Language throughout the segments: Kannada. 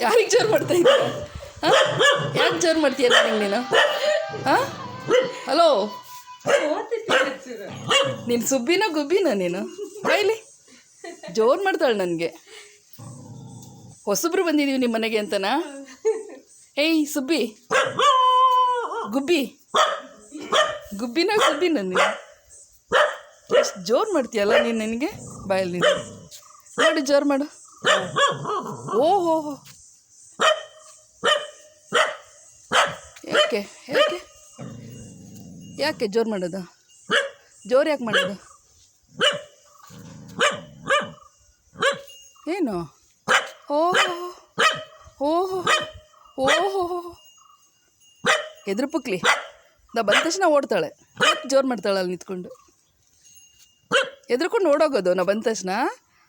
ಯಾರಿಗೆ ಜೋರು ಮಾಡ್ತಾ ಇದ್ದೀಯ? ಹಾಂ, ಯಾಕೆ ಜೋರು ಮಾಡ್ತೀಯ ನನಗೆ ನೀನು? ಹಾಂ, ಹಲೋ, ನೀನು ಸುಬ್ಬಿನ ಗುಬ್ಬಿನ ನೀನು? ಬಾಯ್ಲಿ, ಜೋರು ಮಾಡ್ತಾಳೆ ನನಗೆ. ಹೊಸಬ್ರು ಬಂದಿದ್ದೀವಿ ನಿಮ್ಮ ಮನೆಗೆ ಅಂತನಾ? ಏಯ್ ಸುಬ್ಬಿ, ಗುಬ್ಬಿ, ಗುಬ್ಬಿನ ಸುಬ್ಬಿನ ನೀನು? ಎಷ್ಟು ಜೋರು ಮಾಡ್ತೀಯಲ್ಲ ನೀನು ನನಗೆ. ಬಾಯಲ್ಲಿ ನೀನು ಮಾಡು, ಜೋರು ಮಾಡು. ಓಹೋ, ಯಾಕೆ ಯಾಕೆ ಯಾಕೆ ಜೋರು ಮಾಡೋದು? ಜೋರು ಯಾಕೆ ಮಾಡೋದು? ಏನು? ಓಹೋ ಓಹೋ ಓಹೋ, ಎದುರು ಪುಕ್ಲಿ, ನಾ ಬಂದ ತಕ್ಷಣ ಓಡ್ತಾಳೆ. ಯಾಕೆ ಜೋರು ಮಾಡ್ತಾಳೆ ಅಲ್ಲಿ ನಿಂತ್ಕೊಂಡು? ಎದ್ರುಕೊಂಡು ಓಡೋಗೋದು ನಾ ಬಂದ ತಕ್ಷಣ,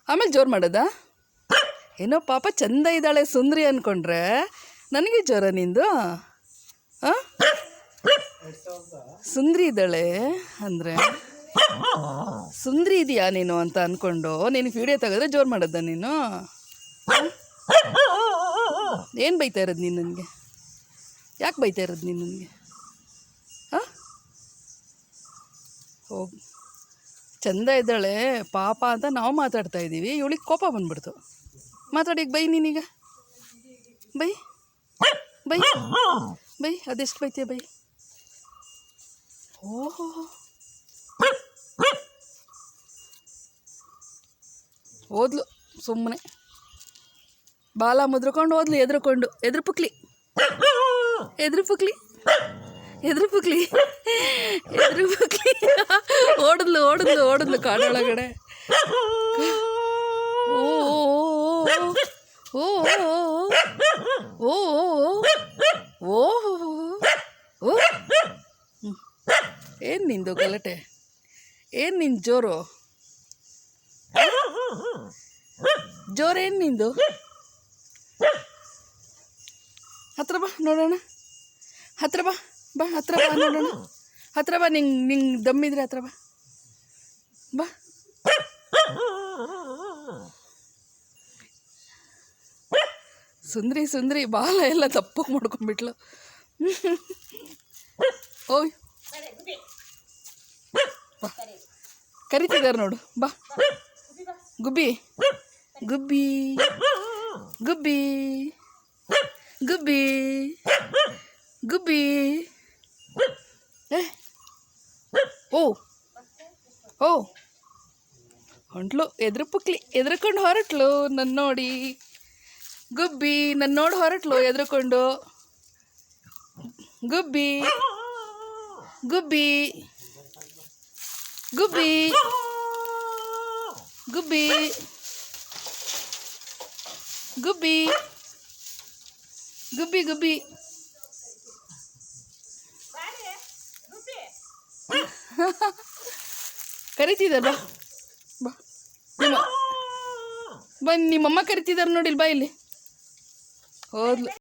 ಆಮೇಲೆ ಜೋರು ಮಾಡೋದಾ? ಏನೋ ಪಾಪ ಚಂದ ಇದ್ದಾಳೆ ಸುಂದ್ರಿ ಅಂದ್ಕೊಂಡ್ರೆ ನನಗೆ ಜ್ವರ ನಿಂದು? ಹಾಂ, ಸುಂದ್ರಿ ಇದ್ದಾಳೆ ಅಂದರೆ ಸುಂದ್ರಿ ಇದೆಯಾ ನೀನು ಅಂತ ಅಂದ್ಕೊಂಡು ನಿನಗೆ ವಿಡಿಯೋ ತೆಗೆದ್ರೆ ಜೋರು ಮಾಡೋದ ನೀನು? ಏನು ಬೈತಾ ಇರೋದು ನೀನು ನನಗೆ? ಯಾಕೆ ಬೈತಾ ಇರೋದು ನೀನು ನನಗೆ? ಹಾಂ, ಹೋಗಿ ಚಂದ ಇದ್ದಾಳೆ ಪಾಪ ಅಂತ ನಾವು ಮಾತಾಡ್ತಾ ಇದ್ದೀವಿ, ಇವಳಿಗೆ ಕೋಪ ಬಂದ್ಬಿಡ್ತು. ಮಾತಾಡಿಗೆ ಬೈ ನೀನೀಗ, ಬೈ ಬೈ ಬೈ, ಅದೆಷ್ಟು ಬೈತೀಯ ಬೈ. ಓಹೋ, ಓದ್ಲು ಸುಮ್ಮನೆ ಬಾಲ ಮುದ್ರಕೊಂಡು ಓದ್ಲು, ಎದ್ರುಕೊಂಡು. ಎದುರು ಪುಕ್ಲಿ, ಎದುರು ಪುಕ್ಲಿ, ಎದುರು ಪುಕ್ಲಿ, ಎದುರು ಪುಕ್ಲಿ. ಓಡಿದ್ಲು ಓಡಿದ್ಲು ಓಡಿದ್ಲು ಕಾಡೊಳಗಡೆ. ಓ ಓ ಓ ಓ ಓ, ಏನು ನಿಂದು ಗಲಾಟೆ? ಏನು ನಿಂದು ಜೋರು? ಜೋರೇನು ನಿಂದು? ಹತ್ರ ಬಾ ನೋಡೋಣ, ಹತ್ರ ಬಾ, ಬಾ ಹತ್ರ ಬಾ ನೋಡೋಣ, ಹತ್ರ ಬಾ. ನಿಂಗೆ ದಮ್ಮಿದ್ರೆ ಹತ್ರ ಬಾ, ಬಾ. ಸುಂದ್ರಿ ಸುಂದ್ರಿ ಬಾಲ ಎಲ್ಲ ದಪ್ಪಗೆ ಮಾಡ್ಕೊಂಡ್ಬಿಟ್ಲು. ಓಯ್, ಬಾ, ಕರಿತಿದ್ದಾರೆ ನೋಡು, ಬಾ. ಗುಬ್ಬಿ ಗುಬ್ಬಿ ಗುಬ್ಬಿ ಗುಬ್ಬಿ ಗುಬ್ಬಿ. ಓ ಓ, ಹೊಂಟ್ಲು ಎದುರು ಪುಕ್ಲಿ, ಎದ್ರುಕೊಂಡು ಹೊರಟ್ಲು ನನ್ನ ನೋಡಿ. ಗುಬ್ಬಿ ನನ್ನ ನೋಡಿ ಹೊರಟ್ಲು ಎದ್ರುಕೊಂಡು. ಗುಬ್ಬಿ ಗುಬ್ಬಿ ಗುಬ್ಬಿ ಗುಬ್ಬಿ ಗುಬ್ಬಿ ಗುಬ್ಬಿ ಗುಬ್ಬಿ. ಕರಿತಿದ್ದಾರೆ, ಬಾ ಬಾ, ನಿಮ್ಮಮ್ಮ ಕರಿತಿದ್ದಾರೆ ನೋಡಿ, ಬಾ ಇಲ್ಲಿ. ಹೋದ್ಲು.